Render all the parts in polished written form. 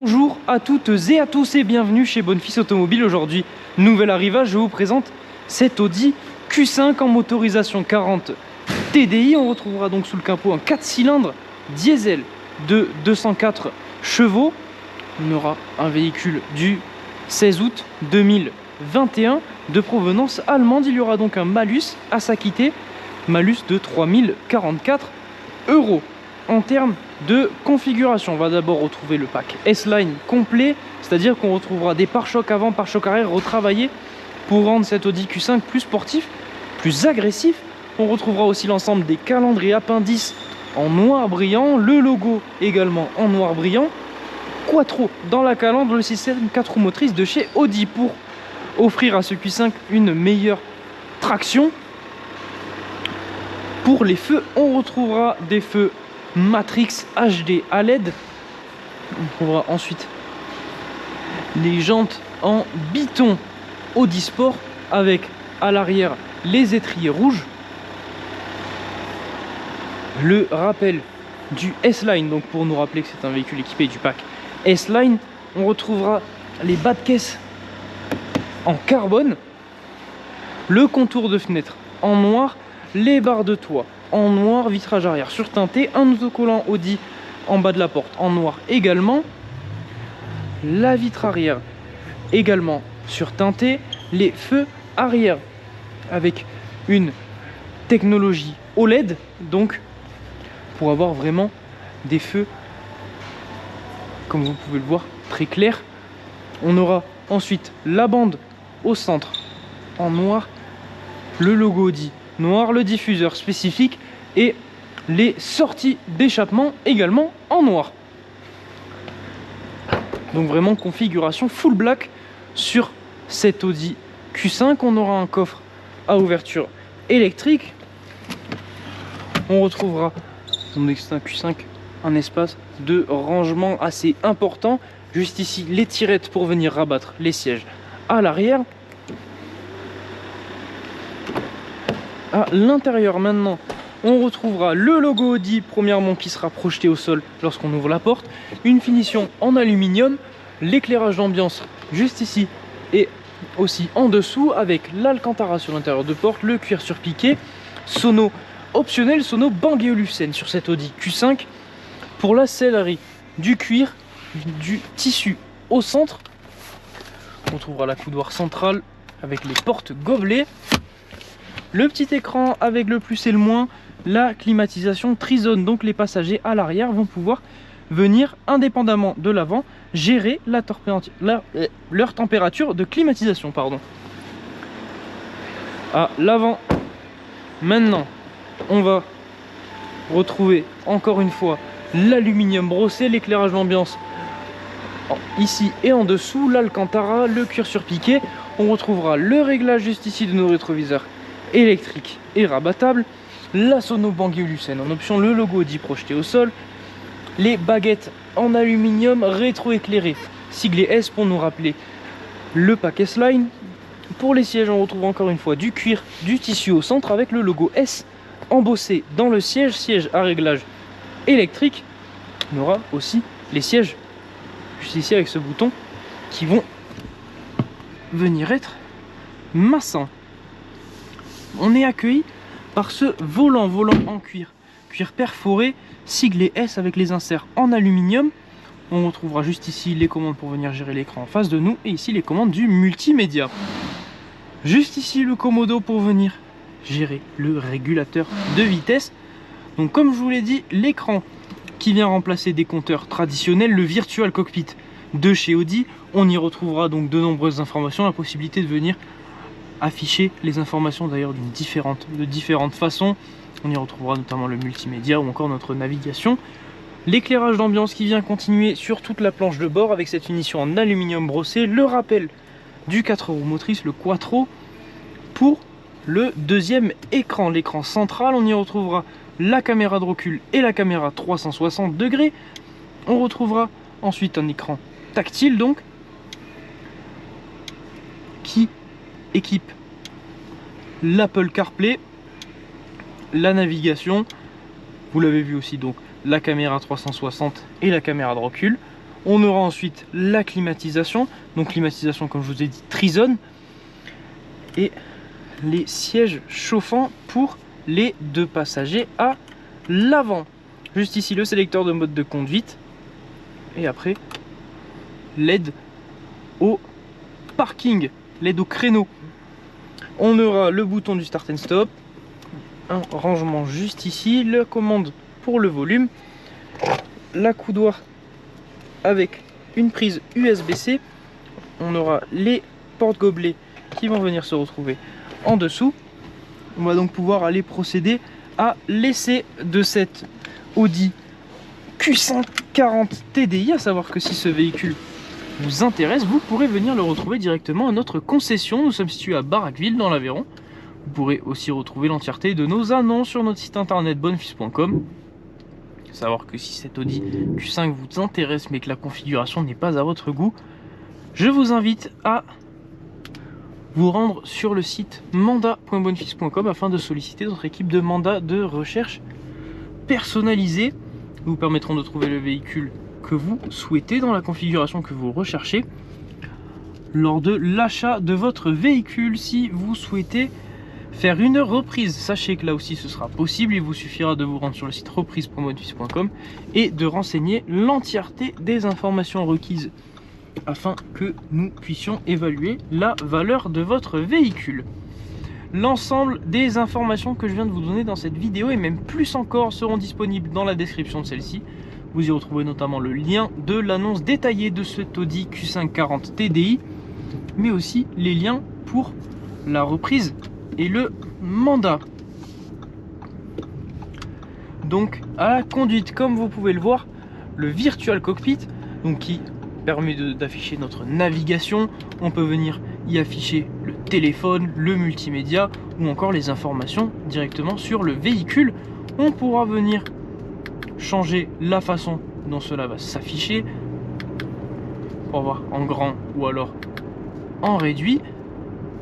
Bonjour à toutes et à tous et bienvenue chez Bonfils Automobile. Aujourd'hui, nouvel arrivage, je vous présente cet Audi Q5 en motorisation 40 TDI. On retrouvera donc sous le capot un 4 cylindres diesel de 204 chevaux. On aura un véhicule du 16 août 2021 de provenance allemande. Il y aura donc un malus à s'acquitter, malus de 3044 €. En termes de configuration, on va d'abord retrouver le pack S-Line complet, c'est-à-dire qu'on retrouvera des pare-chocs avant, pare-chocs arrière retravaillés pour rendre cet Audi Q5 plus sportif, plus agressif. On retrouvera aussi l'ensemble des calendriers appendices en noir brillant, le logo également en noir brillant. Quattro dans la calandre, le système 4 roues motrices de chez Audi pour offrir à ce Q5 une meilleure traction. Pour les feux, on retrouvera des feux Matrix HD à LED. On trouvera ensuite les jantes en biton Audi Sport avec à l'arrière les étriers rouges. Le rappel du S-Line, donc pour nous rappeler que c'est un véhicule équipé du pack S-Line. On retrouvera les bas de caisse en carbone, le contour de fenêtre en noir, les barres de toit en noir, vitrage arrière surteinté, un autocollant Audi en bas de la porte en noir également, la vitre arrière également surteintée, les feux arrière avec une technologie OLED, donc pour avoir vraiment des feux, comme vous pouvez le voir, très clairs. On aura ensuite la bande au centre en noir, le logo Audi noir, le diffuseur spécifique et les sorties d'échappement également en noir. Donc vraiment configuration full black sur cet Audi Q5. On aura un coffre à ouverture électrique. On retrouvera, on c'est un Q5, un espace de rangement assez important. Juste ici, les tirettes pour venir rabattre les sièges à l'arrière. À l'intérieur maintenant, on retrouvera le logo Audi premièrement qui sera projeté au sol lorsqu'on ouvre la porte, une finition en aluminium, l'éclairage d'ambiance juste ici et aussi en dessous avec l'Alcantara sur l'intérieur de porte, le cuir surpiqué, sono optionnel, sono Bang & Olufsen sur cet Audi Q5. Pour la sellerie, du cuir, du tissu au centre. On trouvera la coudoir centrale avec les portes gobelets. Le petit écran avec le plus et le moins, la climatisation trizone, donc les passagers à l'arrière vont pouvoir venir indépendamment de l'avant gérer leur température de climatisation. À l'avant, maintenant, on va retrouver encore une fois l'aluminium brossé, l'éclairage d'ambiance ici et en dessous, l'Alcantara, le cuir surpiqué. On retrouvera le réglage juste ici de nos rétroviseurs électrique et rabattable, la sono Bang & Olufsen en option, le logo Audi projeté au sol, les baguettes en aluminium rétro-éclairé siglé S pour nous rappeler le pack S-Line. Pour les sièges, on retrouve encore une fois du cuir, du tissu au centre avec le logo S embossé dans le siège, siège à réglage électrique. On aura aussi les sièges juste ici avec ce bouton qui vont venir être massants. On est accueilli par ce volant en cuir perforé, siglé S avec les inserts en aluminium. On retrouvera juste ici les commandes pour venir gérer l'écran en face de nous et ici les commandes du multimédia. Juste ici le commodo pour venir gérer le régulateur de vitesse. Donc comme je vous l'ai dit, l'écran qui vient remplacer des compteurs traditionnels, le Virtual Cockpit de chez Audi. On y retrouvera donc de nombreuses informations, la possibilité de venir afficher les informations d'ailleurs de différentes façons. On y retrouvera notamment le multimédia ou encore notre navigation. L'éclairage d'ambiance qui vient continuer sur toute la planche de bord avec cette finition en aluminium brossé. Le rappel du 4 roues motrices, le Quattro. Pour le deuxième écran, l'écran central, on y retrouvera la caméra de recul et la caméra 360 degrés. On retrouvera ensuite un écran tactile donc qui équipe l'Apple CarPlay, la navigation, vous l'avez vu aussi donc la caméra 360 et la caméra de recul. On aura ensuite la climatisation, donc climatisation comme je vous ai dit Trizone, et les sièges chauffants pour les 2 passagers à l'avant. Juste ici le sélecteur de mode de conduite, et après l'aide au parking, l'aide au créneau. On aura le bouton du start and stop, un rangement juste ici, la commande pour le volume, la coudoir avec une prise USB-C. On aura les porte-gobelets qui vont venir se retrouver en dessous. On va donc pouvoir aller procéder à l'essai de cette Audi Q5 40 TDI, à savoir que si ce véhicule vous intéresse, vous pourrez venir le retrouver directement à notre concession. Nous sommes situés à Barraqueville dans l'Aveyron. Vous pourrez aussi retrouver l'entièreté de nos annonces sur notre site internet bonefils.com. Savoir que si cette Audi Q5 vous intéresse mais que la configuration n'est pas à votre goût, je vous invite à vous rendre sur le site mandat.bonefils.com afin de solliciter notre équipe de mandat de recherche personnalisée. Nous vous permettrons de trouver le véhicule que vous souhaitez dans la configuration que vous recherchez lors de l'achat de votre véhicule. Si vous souhaitez faire une reprise, sachez que là aussi ce sera possible. Il vous suffira de vous rendre sur le site reprise.bonefils.com et de renseigner l'entièreté des informations requises afin que nous puissions évaluer la valeur de votre véhicule. L'ensemble des informations que je viens de vous donner dans cette vidéo et même plus encore seront disponibles dans la description de celle-ci. Vous y retrouvez notamment le lien de l'annonce détaillée de cet Audi Q5 40 TDI, mais aussi les liens pour la reprise et le mandat. Donc à la conduite, comme vous pouvez le voir, le Virtual Cockpit, donc qui permet d'afficher notre navigation. On peut venir y afficher le téléphone, le multimédia ou encore les informations directement sur le véhicule. On pourra venir changer la façon dont cela va s'afficher pour avoir en grand ou alors en réduit.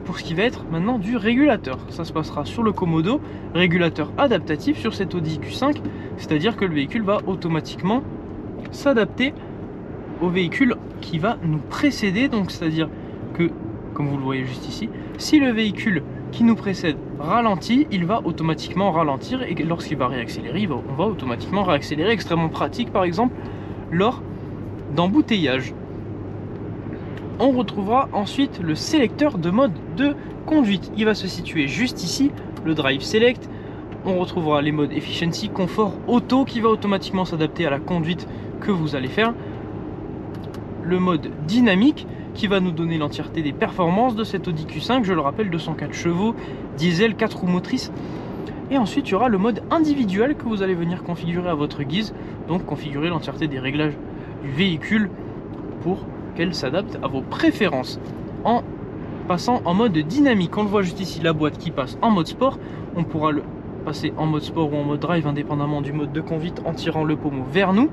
Pour ce qui va être maintenant du régulateur, ça se passera sur le Komodo, régulateur adaptatif sur cette Audi Q5, c'est-à-dire que le véhicule va automatiquement s'adapter au véhicule qui va nous précéder. Donc c'est-à-dire que, comme vous le voyez juste ici, si le véhicule qui nous précède ralentit, il va automatiquement ralentir, et lorsqu'il va réaccélérer, on va automatiquement réaccélérer. Extrêmement pratique par exemple lors d'embouteillage. On retrouvera ensuite le sélecteur de mode de conduite. Il va se situer juste ici, le Drive Select. On retrouvera les modes Efficiency, Confort, Auto qui va automatiquement s'adapter à la conduite que vous allez faire. Le mode Dynamique qui va nous donner l'entièreté des performances de cette Audi Q5. Je le rappelle, 204 chevaux, diesel, 4 roues motrices. Et ensuite, il y aura le mode individuel que vous allez venir configurer à votre guise. Donc configurer l'entièreté des réglages du véhicule pour qu'elle s'adapte à vos préférences en passant en mode dynamique. On le voit juste ici, la boîte qui passe en mode sport. On pourra le passer en mode sport ou en mode drive indépendamment du mode de conduite en tirant le pommeau vers nous.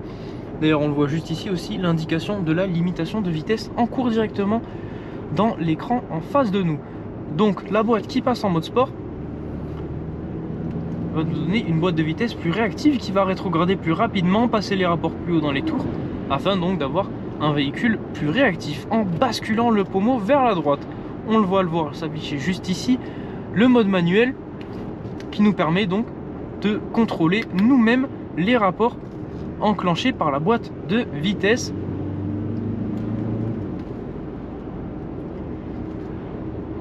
D'ailleurs on le voit juste ici aussi, l'indication de la limitation de vitesse en cours directement dans l'écran en face de nous. Donc la boîte qui passe en mode sport va nous donner une boîte de vitesse plus réactive qui va rétrograder plus rapidement, passer les rapports plus haut dans les tours, afin donc d'avoir un véhicule plus réactif en basculant le pommeau vers la droite. On le voir s'afficher juste ici, le mode manuel qui nous permet donc de contrôler nous-mêmes les rapports enclenchés par la boîte de vitesse.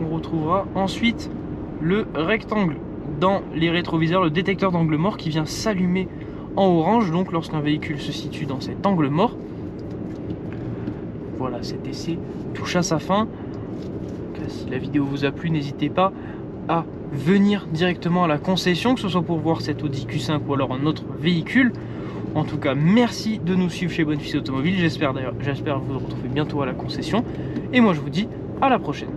On retrouvera ensuite le rectangle dans les rétroviseurs, le détecteur d'angle mort qui vient s'allumer en orange, donc lorsqu'un véhicule se situe dans cet angle mort. Voilà, cet essai touche à sa fin. Si la vidéo vous a plu, n'hésitez pas à venir directement à la concession, que ce soit pour voir cette Audi Q5 ou alors un autre véhicule. En tout cas, merci de nous suivre chez Bonefils Automobile. J'espère vous retrouver bientôt à la concession. Et moi, je vous dis à la prochaine.